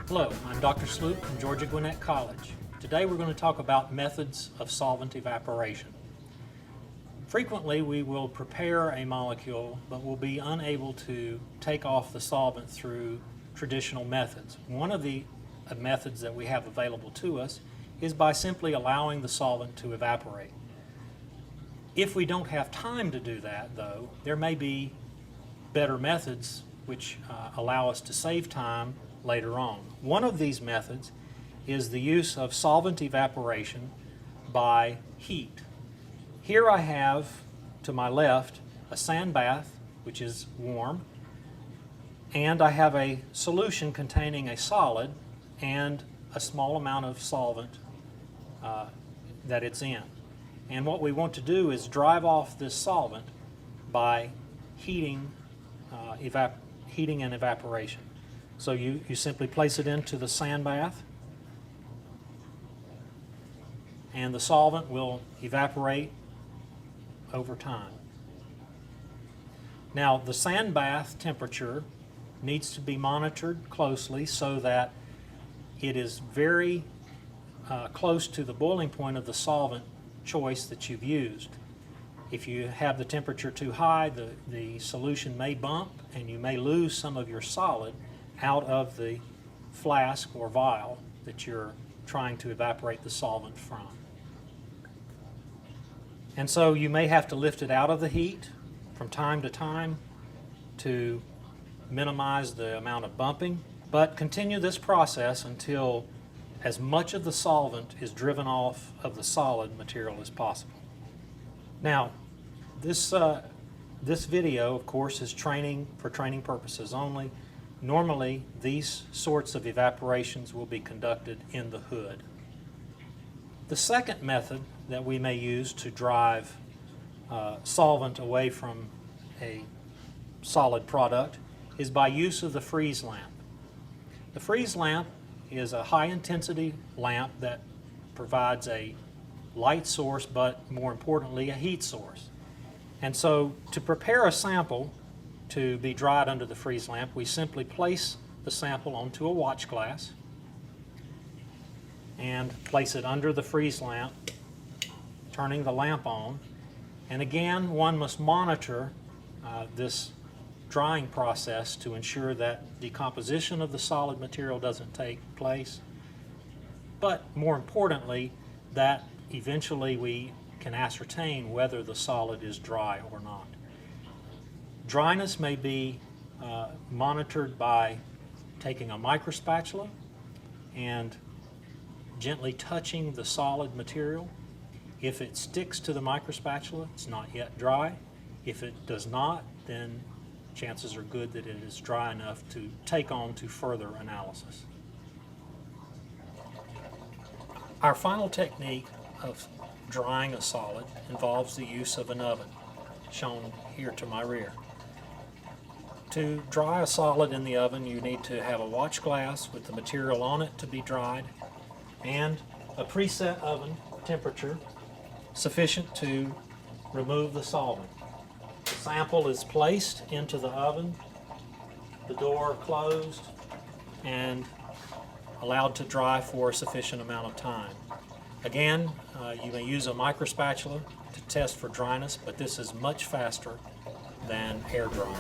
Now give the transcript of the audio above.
Hello, I'm Dr. Sloop from Georgia Gwinnett College. Today we're going to talk about methods of solvent evaporation. Frequently we will prepare a molecule but will be unable to take off the solvent through traditional methods. One of the methods that we have available to us is by simply allowing the solvent to evaporate. If we don't have time to do that, though, there may be better methods which allow us to save time later on. One of these methods is the use of solvent evaporation by heat. Here I have to my left a sand bath, which is warm, and I have a solution containing a solid and a small amount of solvent that it's in. And what we want to do is drive off this solvent by heating and evaporation. So you simply place it into the sand bath, and the solvent will evaporate over time. Now, the sand bath temperature needs to be monitored closely so that it is very close to the boiling point of the solvent choice that you've used. If you have the temperature too high, the solution may bump and you may lose some of your solid out of the flask or vial that you're trying to evaporate the solvent from. And so you may have to lift it out of the heat from time to time to minimize the amount of bumping, but continue this process until as much of the solvent is driven off of the solid material as possible. Now, this video, of course, is training for training purposes only. Normally, these sorts of evaporations will be conducted in the hood. The second method that we may use to drive solvent away from a solid product is by use of the freeze lamp. The freeze lamp is a high-intensity lamp that provides a light source, but more importantly, a heat source. And so to prepare a sample to be dried under the freeze lamp, we simply place the sample onto a watch glass and place it under the freeze lamp, turning the lamp on. And again, one must monitor this drying process to ensure that decomposition of the solid material doesn't take place, but more importantly, that eventually we can ascertain whether the solid is dry or not. Dryness may be monitored by taking a microspatula and gently touching the solid material. If it sticks to the microspatula, it's not yet dry. If it does not, then chances are good that it is dry enough to take on to further analysis. Our final technique of drying a solid involves the use of an oven, shown here to my rear. To dry a solid in the oven, you need to have a watch glass with the material on it to be dried and a preset oven temperature sufficient to remove the solvent. The sample is placed into the oven, the door closed, and allowed to dry for a sufficient amount of time. Again, you may use a microspatula to test for dryness, but this is much faster than air drying.